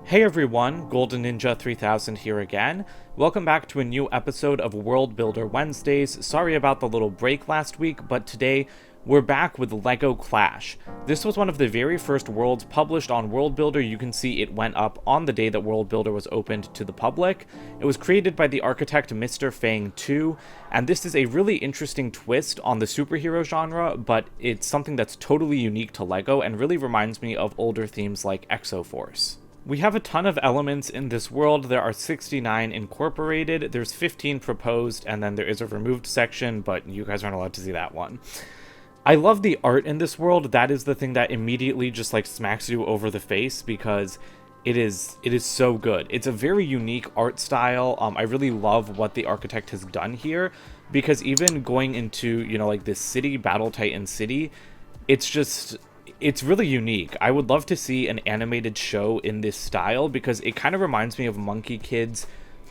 Hey everyone, Golden Ninja 3000 here again. Welcome back to a new episode of World Builder Wednesdays. Sorry about the little break last week, but today we're back with LEGO Clash. This was one of the very first worlds published on World Builder. You can see it went up on the day that World Builder was opened to the public. It was created by the architect Mr. Fang 2, and this is a really interesting twist on the superhero genre, but it's something that's totally unique to LEGO and really reminds me of older themes like Exo-Force. We have a ton of elements in this world. There are 69 incorporated, there's 15 proposed, and then there is a removed section, but you guys aren't allowed to see that one. I love the art in this world. That is the thing that immediately just like smacks you over the face because it is so good. It's a very unique art style. I really love what the architect has done here because even going into, like this city, Battle Titan City, it's really unique. I would love to see an animated show in this style because it kind of reminds me of Monkey Kid's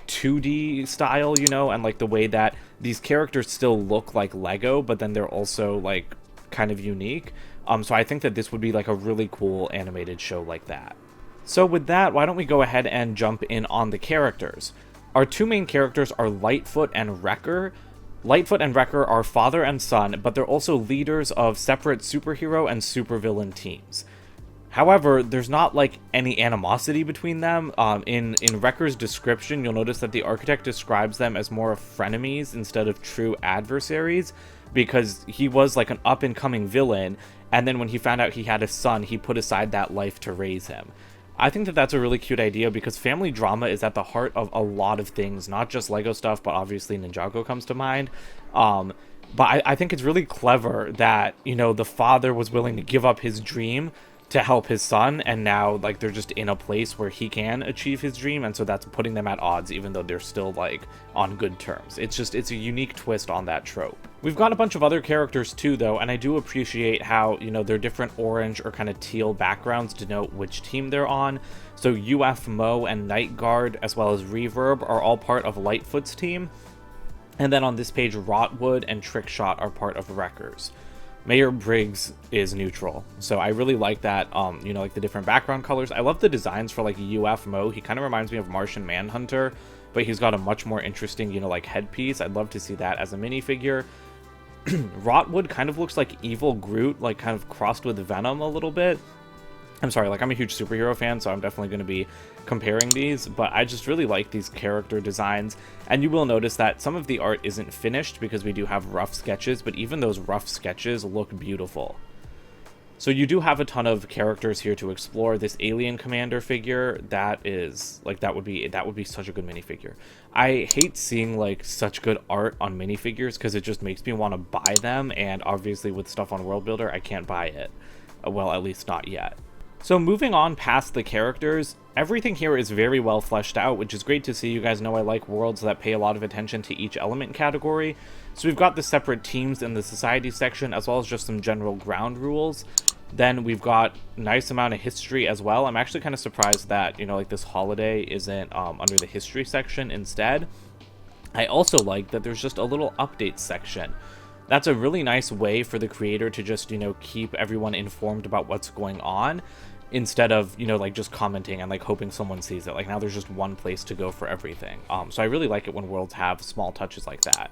2D style, and like the way that these characters still look like Lego, but then they're also like kind of unique. So I think that this would be like a really cool animated show like that. So with that, why don't we go ahead and jump in on the characters. Our two main characters are Lightfoot and Wrecker. Lightfoot and Wrecker are father and son, but they're also leaders of separate superhero and supervillain teams. However, there's not like any animosity between them. In Wrecker's description, you'll notice that the architect describes them as more of frenemies instead of true adversaries, because he was like an up-and-coming villain, and then when he found out he had a son, he put aside that life to raise him. I think that that's a really cute idea because family drama is at the heart of a lot of things, not just Lego stuff, but obviously Ninjago comes to mind. But I think it's really clever that, the father was willing to give up his dream to help his son, and now like they're just in a place where he can achieve his dream, and so that's putting them at odds even though they're still like on good terms. It's a unique twist on that trope. We've got a bunch of other characters too though, and I do appreciate how their different orange or kind of teal backgrounds denote which team they're on. So UFMO and Night Guard as well as Reverb are all part of Lightfoot's team, and then on this page Rotwood and Trickshot are part of Wrecker's. Mayor Briggs is neutral, so I really like that, like the different background colors. I love the designs for like UFMO. He kind of reminds me of Martian Manhunter, but he's got a much more interesting, like headpiece. I'd love to see that as a minifigure. Rotwood kind of looks like Evil Groot, like kind of crossed with Venom a little bit. I'm sorry, like I'm a huge superhero fan, so I'm definitely going to be comparing these, but I just really like these character designs, and you will notice that some of the art isn't finished because we do have rough sketches, but even those rough sketches look beautiful. So you do have a ton of characters here to explore. This alien commander figure, that would be such a good minifigure. I hate seeing like such good art on minifigures because it just makes me want to buy them, and obviously with stuff on World Builder I can't buy it. Well, at least not yet. So moving on past the characters, everything here is very well fleshed out, which is great to see. You guys know I like worlds that pay a lot of attention to each element category. So we've got the separate teams in the society section, as well as just some general ground rules. Then we've got a nice amount of history as well. I'm actually kind of surprised that, like this holiday isn't under the history section instead. I also like that there's just a little update section. That's a really nice way for the creator to just, keep everyone informed about what's going on, instead of, like just commenting and like hoping someone sees it. Like now there's just one place to go for everything. So I really like it when worlds have small touches like that.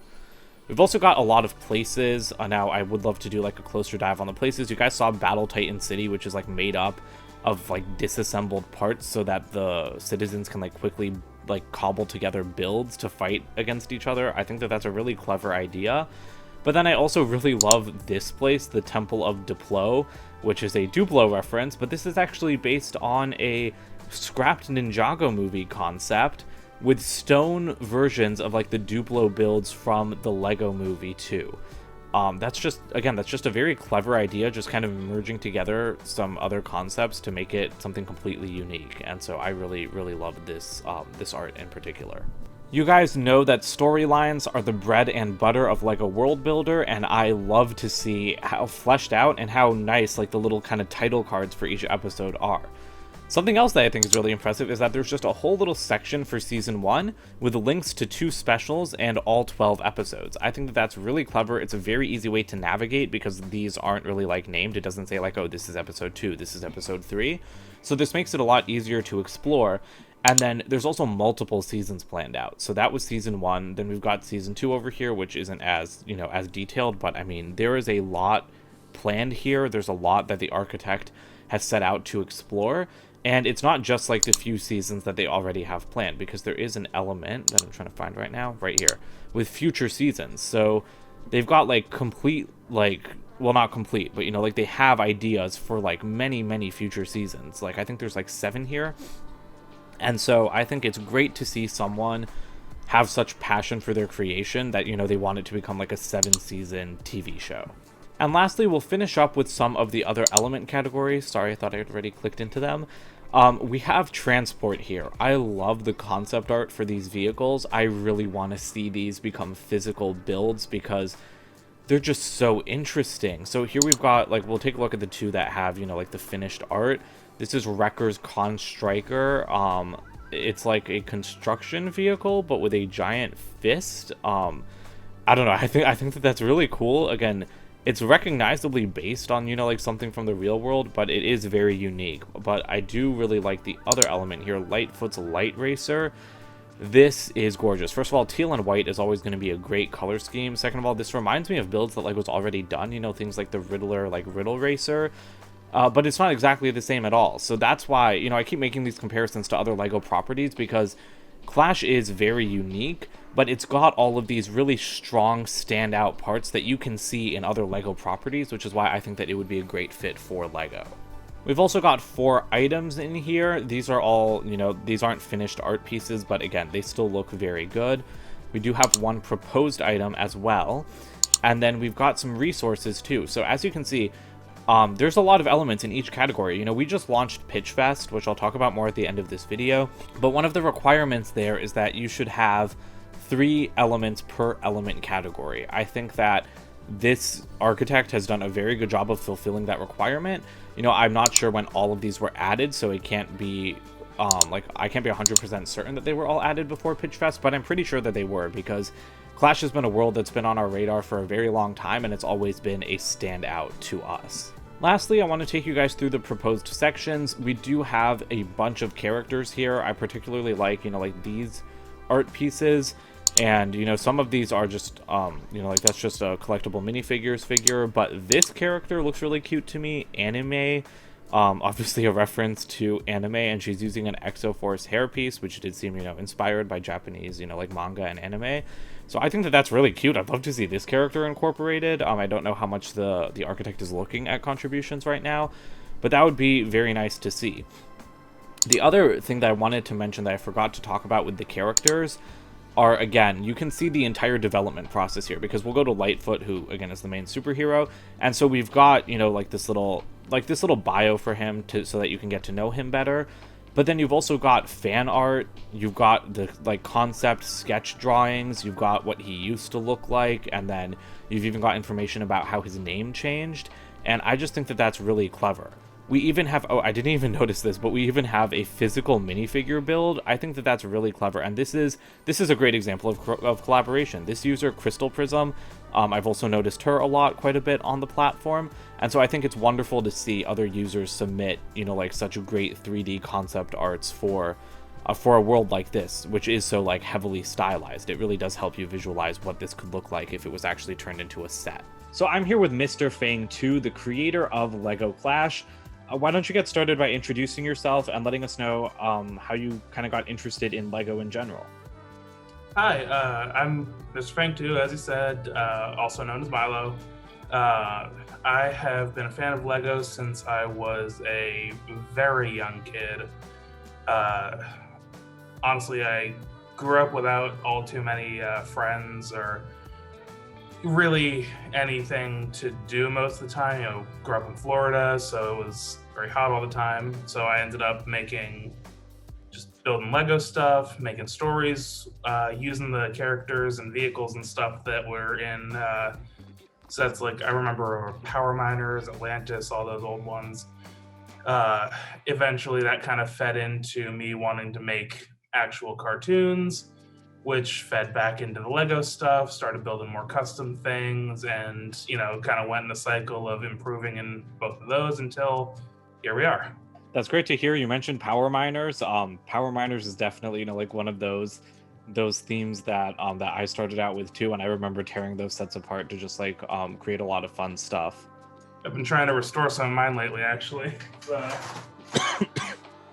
We've also got a lot of places. Now I would love to do like a closer dive on the places. You guys saw Battle Titan City, which is like made up of like disassembled parts so that the citizens can like quickly like cobble together builds to fight against each other. I think that that's a really clever idea. But then I also really love this place, the Temple of Duplo, which is a Duplo reference, but this is actually based on a scrapped Ninjago movie concept with stone versions of like the Duplo builds from the Lego movie too. That's just a very clever idea, just kind of merging together some other concepts to make it something completely unique. And so I really, really love this art in particular. You guys know that storylines are the bread and butter of Lego World Builder, and I love to see how fleshed out and how nice like the little kind of title cards for each episode are. Something else that I think is really impressive is that there's just a whole little section for Season 1 with links to 2 specials and all 12 episodes. I think that that's really clever. It's a very easy way to navigate because these aren't really like named. It doesn't say like, oh, this is episode 2, this is episode 3. So this makes it a lot easier to explore. And then there's also multiple seasons planned out. So that was Season 1. Then we've got Season 2 over here, which isn't as, as detailed. But I mean, there is a lot planned here. There's a lot that the architect has set out to explore. And it's not just like the few seasons that they already have planned, because there is an element that I'm trying to find right now, right here, with future seasons. So they've got like complete, like, well, not complete, but like they have ideas for like many, many future seasons. Like I think there's like 7 here. And so I think it's great to see someone have such passion for their creation that, they want it to become like a 7-season TV show. And lastly, we'll finish up with some of the other element categories. Sorry, I thought I had already clicked into them. We have transport here. I love the concept art for these vehicles. I really want to see these become physical builds because they're just so interesting. So here we've got, like, we'll take a look at the 2 that have, like the finished art. This is Wrecker's Con Striker. It's like a construction vehicle, but with a giant fist. I don't know. I think that that's really cool. Again, it's recognizably based on, like something from the real world, but it is very unique. But I do really like the other element here, Lightfoot's Light Racer. This is gorgeous. First of all, teal and white is always going to be a great color scheme. Second of all, this reminds me of builds that like was already done, things like the Riddler, like Riddle Racer. But it's not exactly the same at all. So that's why, I keep making these comparisons to other LEGO properties, because Clash is very unique, but it's got all of these really strong standout parts that you can see in other LEGO properties, which is why I think that it would be a great fit for LEGO. We've also got 4 items in here. These are all, these aren't finished art pieces, but again, they still look very good. We do have 1 proposed item as well. And then we've got some resources too. So as you can see, there's a lot of elements in each category. We just launched Pitch Fest, which I'll talk about more at the end of this video. But one of the requirements there is that you should have 3 elements per element category. I think that this architect has done a very good job of fulfilling that requirement. I'm not sure when all of these were added, so it can't be, I can't be 100% certain that they were all added before Pitch Fest, but I'm pretty sure that they were, because Clash has been a world that's been on our radar for a very long time, and it's always been a standout to us. Lastly, I want to take you guys through the proposed sections. We do have a bunch of characters here. I particularly like, like these art pieces. And, some of these are just, like that's just a collectible minifigures figure. But this character looks really cute to me. Anime, obviously a reference to anime. And she's using an Exo-Force hairpiece, which did seem, inspired by Japanese, like manga and anime. So I think that that's really cute. I'd love to see this character incorporated. I don't know how much the architect is looking at contributions right now, but that would be very nice to see. The other thing that I wanted to mention that I forgot to talk about with the characters are, again, you can see the entire development process here, because we'll go to Lightfoot, who again is the main superhero, and so we've got, like this little bio for him so that you can get to know him better. But then you've also got fan art, you've got the concept sketch drawings, you've got what he used to look like, and then you've even got information about how his name changed. And I just think that that's really clever. We even have, I didn't even notice this, but we even have a physical minifigure build. I think that that's really clever, and this is a great example of collaboration. This user, Crystal Prism, I've also noticed her quite a bit on the platform, and so I think it's wonderful to see other users submit, like such great 3D concept arts for a world like this, which is so heavily stylized. It really does help you visualize what this could look like if it was actually turned into a set. So I'm here with Mr. Fang 2, the creator of LEGO Clash. Why don't you get started by introducing yourself and letting us know how you kind of got interested in LEGO in general? Hi, I'm Mr. Frank 2, as you said, also known as Milo. I have been a fan of LEGO since I was a very young kid. Honestly, I grew up without all too many friends or really anything to do most of the time. Grew up in Florida, so it was very hot all the time. So I ended up building Lego stuff, making stories, using the characters and vehicles and stuff that were in sets like, I remember Power Miners, Atlantis, all those old ones. uh, eventually that kind of fed into me wanting to make actual cartoons, which fed back into the Lego stuff, started building more custom things, and, kind of went in the cycle of improving in both of those until here we are. That's great to hear. You mentioned power miners. Power miners is definitely, like one of those themes that I started out with too, and I remember tearing those sets apart to just like create a lot of fun stuff. I've been trying to restore some of mine lately, actually. Uh,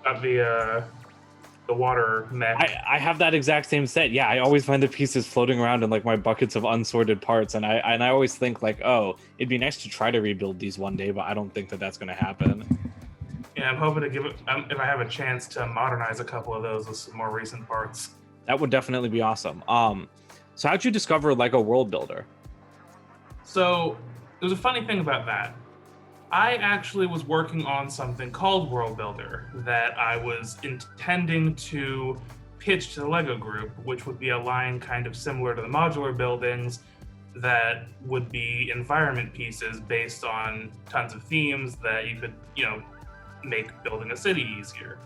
got the water mech. I have that exact same set. Yeah, I always find the pieces floating around in like my buckets of unsorted parts, and I always think like, oh, it'd be nice to try to rebuild these one day, but I don't think that that's going to happen. Yeah, I'm hoping to give it, if I have a chance to modernize a couple of those with some more recent parts. That would definitely be awesome. So how'd you discover Lego World Builder? So there's a funny thing about that. I actually was working on something called World Builder that I was intending to pitch to the Lego group, which would be a line kind of similar to the modular buildings that would be environment pieces based on tons of themes that you could, make building a city easier.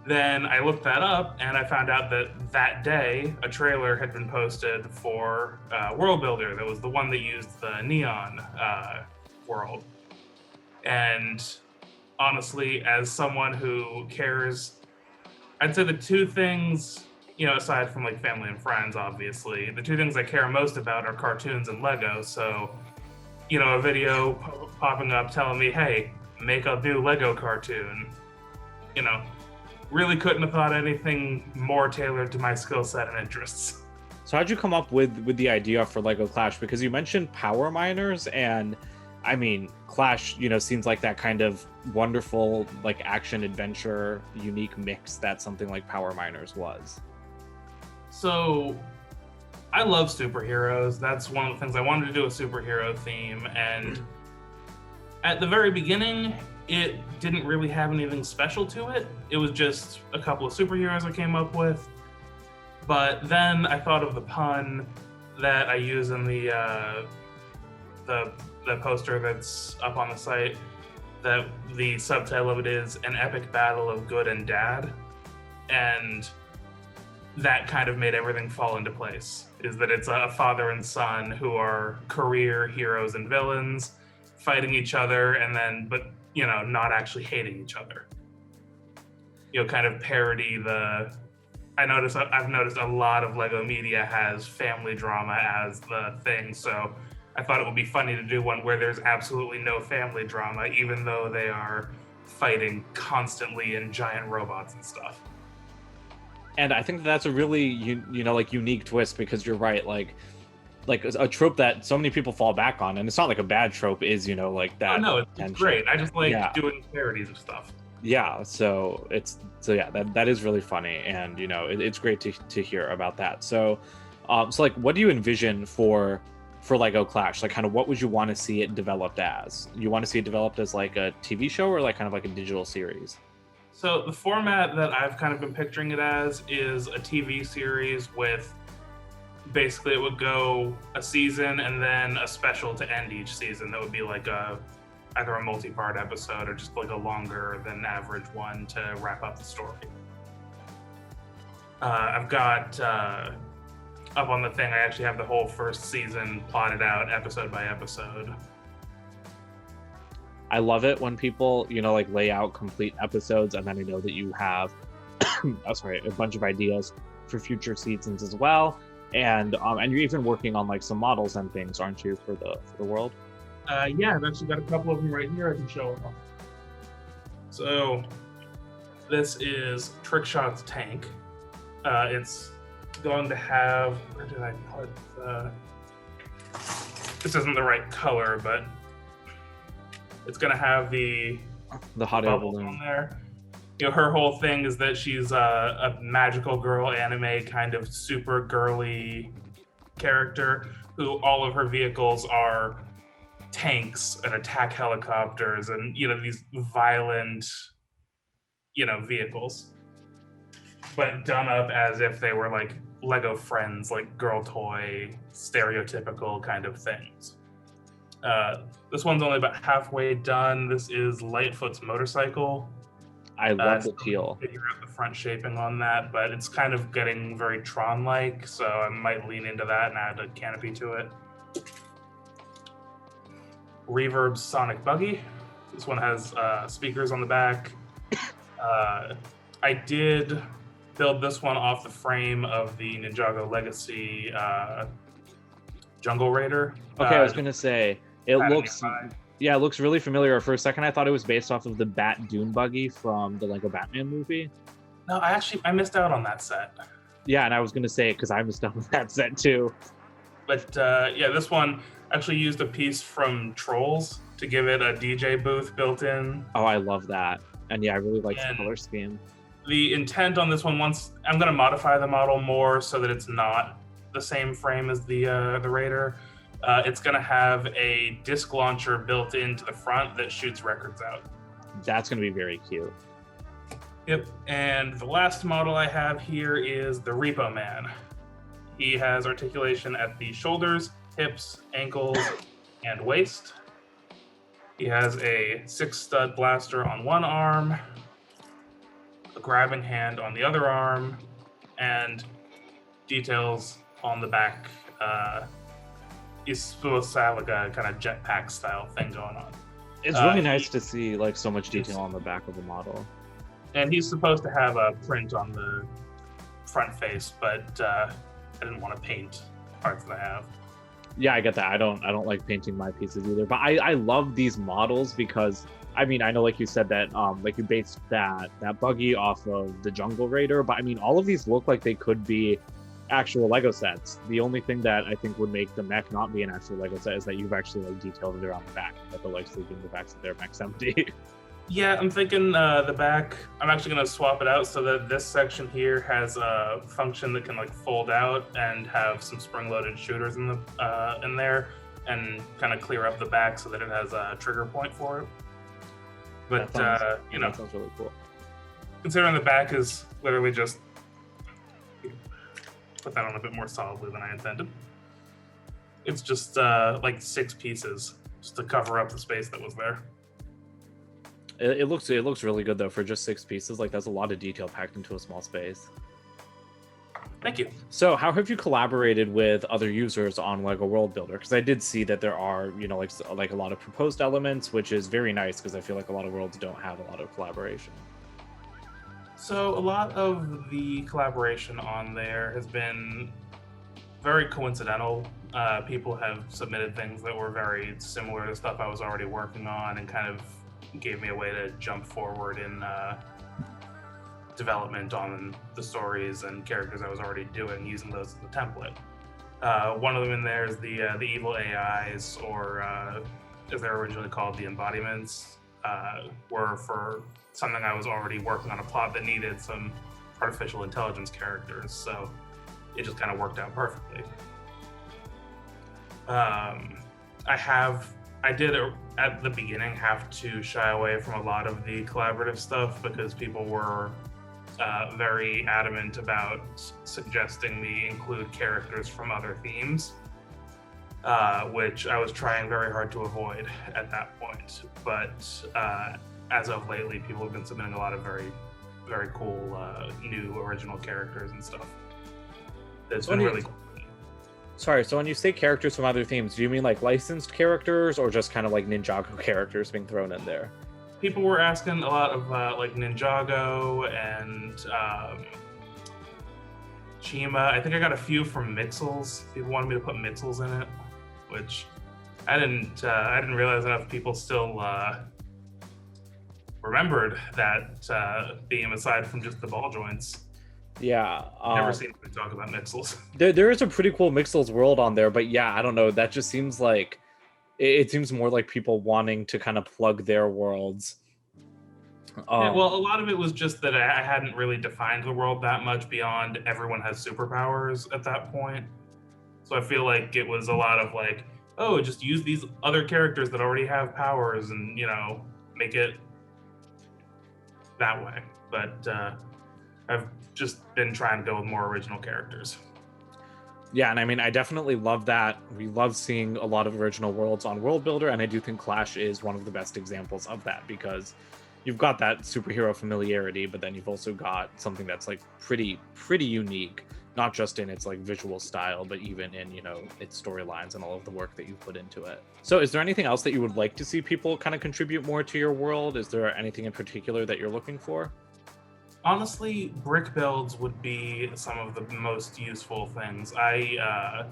Then I looked that up and I found out that day a trailer had been posted for World Builder that was the one that used the neon world. And honestly, as someone who cares, I'd say the two things, aside from like family and friends, obviously, the two things I care most about are cartoons and Lego. So, a video popping up telling me, hey, make a new Lego cartoon, really couldn't have thought anything more tailored to my skill set and interests. So how'd you come up with the idea for Lego Clash? Because you mentioned power miners, and I mean, Clash, seems like that kind of wonderful, like action adventure, unique mix that something like Power Miners was. So, I love superheroes. That's one of the things I wanted to do, a superhero theme. And at the very beginning, it didn't really have anything special to it. It was just a couple of superheroes I came up with. But then I thought of the pun that I use in the poster that's up on the site, that the subtitle of it is An Epic Battle of Good and Dad. And that kind of made everything fall into place, is that it's a father and son who are career heroes and villains fighting each other, and then, but, not actually hating each other. Kind of parody I've noticed a lot of Lego media has family drama as the thing, so I thought it would be funny to do one where there's absolutely no family drama, even though they are fighting constantly in giant robots and stuff. And I think that's a really unique twist, because you're right, like a trope that so many people fall back on, and it's not like a bad trope, is like that. Oh no, it's great. I just like doing parodies of stuff. Yeah, that is really funny, and it's great to hear about that. So like, what do you envision for Lego Clash? Like, kind of what would you want to see it developed as? You want to see it developed as like a TV show, or like kind of like a digital series? So the format that I've kind of been picturing it as is a TV series with, basically it would go a season and then a special to end each season. That would be like either a multi-part episode or just like a longer than average one to wrap up the story. I've got up on the thing, I actually have the whole first season plotted out episode by episode. I love it when people, like lay out complete episodes, and then I know that you have, a bunch of ideas for future seasons as well, and you're even working on like some models and things, aren't you, for the world? Yeah, I've actually got a couple of them right here I can show off. So this is Trickshot's tank. It's going to have, where did I put this isn't the right color, but it's going to have the hot air bubbles balloon on there. Her whole thing is that she's a magical girl anime kind of super girly character who all of her vehicles are tanks and attack helicopters and these violent vehicles, but done up as if they were like Lego friends, like girl toy stereotypical kind of things. This one's only about halfway done. This is Lightfoot's motorcycle. I love the Still teal. figure out the front shaping on that, but it's kind of getting very Tron-like, so I might lean into that and add a canopy to it. Reverb's Sonic Buggy. This one has speakers on the back. I did build this one off the frame of the Ninjago Legacy Jungle Raider. Okay, I was gonna say it looks. nearby. Yeah, it looks really familiar. For a second, I thought it was based off of the Bat Dune buggy from the Lego Batman movie. No, I missed out on that set. Yeah, and I was gonna say it because I was done with that set too. But yeah, this one actually used a piece from Trolls to give it a DJ booth built in. Oh, I love that. And yeah, I really like the And color scheme. the intent on this one, once I'm going to modify the model more so that it's not the same frame as the Raider. It's going to have a disc launcher built into the front that shoots records out. That's gonna be very cute. Yep. And the last model I have here is the Repo Man. He has articulation at the shoulders, hips, ankles, and waist. He has a 6-stud blaster on one arm, a grabbing hand on the other arm, and details on the back. He's supposed to have like a kind of jetpack style thing going on. It's really nice to see like so much detail on the back of the model. And he's supposed to have a print on the front face, but I didn't want to paint parts that I have. Yeah, I get that. I don't like painting my pieces either. But I love these models because I mean I know like you said that like you based that buggy off of the Jungle Raider, but I mean all of these look like they could be actual Lego sets. The only thing that I think would make the mech not be an actual Lego set is that you've actually like detailed it around the back, that the legs sleeping the backs of their mech's empty. Yeah, I'm thinking the back, I'm actually going to swap it out so that this section here has a function that can like fold out and have some spring-loaded shooters in there and kind of clear up the back so that it has a trigger point for it. But, that sounds really cool. Considering the back is literally just put that on a bit more solidly than I intended. It's just like 6 pieces just to cover up the space that was there. It looks really good though for just 6 pieces. Like that's a lot of detail packed into a small space. Thank you. So how have you collaborated with other users on Lego World Builder? Because I did see that there are, like a lot of proposed elements, which is very nice because I feel like a lot of worlds don't have a lot of collaboration. So a lot of the collaboration on there has been very coincidental. People have submitted things that were very similar to stuff I was already working on and kind of gave me a way to jump forward in development on the stories and characters I was already doing, using those as a template. One of them in there is the evil AIs, or as they're originally called, the embodiments, were for something I was already working on, a plot that needed some artificial intelligence characters, so it just kind of worked out perfectly. I did at the beginning have to shy away from a lot of the collaborative stuff because people were very adamant about suggesting me include characters from other themes, which I was trying very hard to avoid at that point. But as of lately, people have been submitting a lot of very, very cool new original characters and stuff. It's been really cool. Sorry, so when you say characters from other themes, do you mean like licensed characters or just kind of like Ninjago characters being thrown in there? People were asking a lot of like Ninjago and Chima. I think I got a few from Mixels. People wanted me to put Mixels in it, which I didn't realize enough people still remembered that theme aside from just the ball joints. Yeah. Never seen anybody talk about Mixels. There is a pretty cool Mixels world on there, but yeah, I don't know. That just seems like it seems more like people wanting to kind of plug their worlds. Yeah, well, a lot of it was just that I hadn't really defined the world that much beyond everyone has superpowers at that point. So I feel like it was a lot of like, oh, just use these other characters that already have powers and, make it that way. But I've just been trying to go with more original characters. Yeah, and I mean, I definitely love that. We love seeing a lot of original worlds on World Builder, and I do think Clash is one of the best examples of that because you've got that superhero familiarity, but then you've also got something that's like pretty unique, not just in its like visual style, but even in, you know, its storylines and all of the work that you've put into it. So is there anything else that you would like to see people kind of contribute more to your world? Is there anything in particular that you're looking for? Honestly, brick builds would be some of the most useful things. I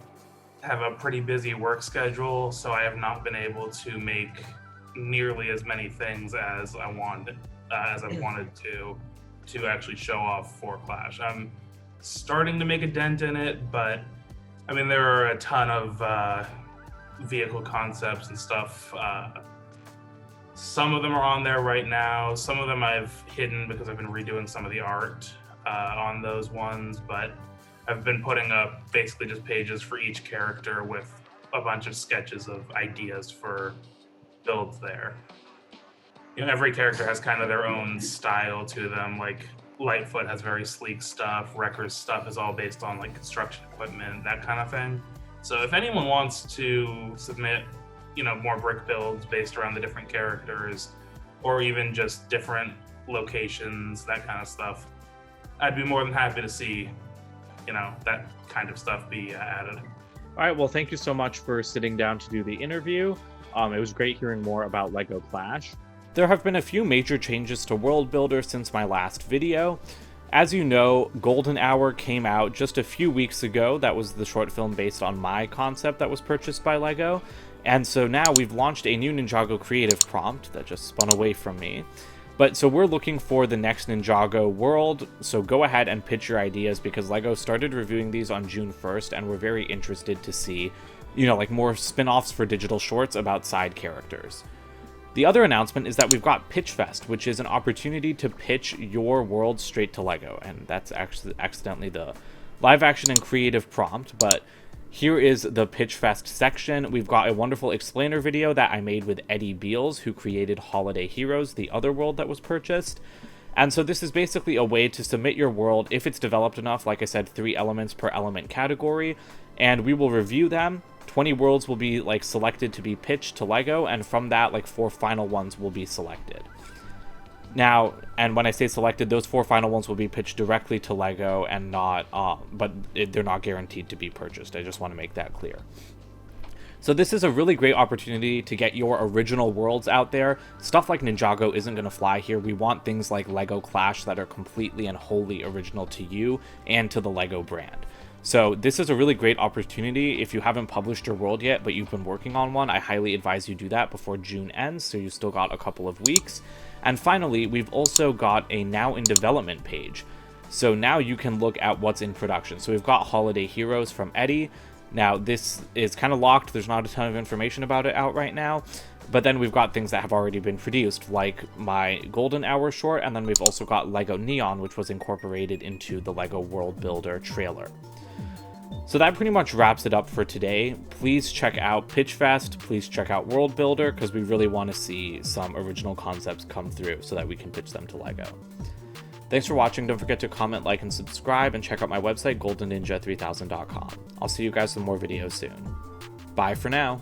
have a pretty busy work schedule, so I have not been able to make nearly as many things as I wanted to actually show off for Clash. I'm starting to make a dent in it, but I mean there are a ton of vehicle concepts and stuff. Some of them are on there right now. Some of them I've hidden because I've been redoing some of the art on those ones, but I've been putting up basically just pages for each character with a bunch of sketches of ideas for builds there. You know, every character has kind of their own style to them. Like Lightfoot has very sleek stuff. Wrecker's stuff is all based on like construction equipment, that kind of thing. So if anyone wants to submit, you know, more brick builds based around the different characters, or even just different locations, that kind of stuff, I'd be more than happy to see, you know, that kind of stuff be added. All right, well, thank you so much for sitting down to do the interview. It was great hearing more about LEGO Clash. There have been a few major changes to World Builder since my last video. As you know, Golden Hour came out just a few weeks ago. That was the short film based on my concept that was purchased by LEGO. And so now we've launched a new Ninjago creative prompt that just spun away from me. But so we're looking for the next Ninjago world, so go ahead and pitch your ideas because LEGO started reviewing these on June 1st and we're very interested to see, you know, like more spin-offs for digital shorts about side characters. The other announcement is that we've got Pitch Fest, which is an opportunity to pitch your world straight to LEGO, and that's actually accidentally the live action and creative prompt, but here is the Pitch Fest section. We've got a wonderful explainer video that I made with Eddie Beals, who created Holiday Heroes, the other world that was purchased. And so this is basically a way to submit your world if it's developed enough. Like I said, 3 elements per element category, and we will review them. 20 worlds will be like selected to be pitched to LEGO, and from that, like 4 final ones will be selected. Now, and when I say selected, those 4 final ones will be pitched directly to LEGO and not, they're not guaranteed to be purchased. I just want to make that clear. So this is a really great opportunity to get your original worlds out there. Stuff like Ninjago isn't going to fly here. We want things like LEGO Clash that are completely and wholly original to you and to the LEGO brand. So this is a really great opportunity. If you haven't published your world yet, but you've been working on one, I highly advise you do that before June ends, so you still got a couple of weeks. And finally, we've also got a now in development page. So now you can look at what's in production. So we've got Holiday Heroes from Eddie. Now this is kind of locked. There's not a ton of information about it out right now. But then we've got things that have already been produced, like my Golden Hour short, and then we've also got LEGO Neon, which was incorporated into the LEGO World Builder trailer. So that pretty much wraps it up for today. Please check out Pitch Fest, please check out World Builder, because we really want to see some original concepts come through so that we can pitch them to LEGO. Thanks for watching. Don't forget to comment, like, and subscribe, and check out my website, goldenninja3000.com. I'll see you guys with more videos soon. Bye for now.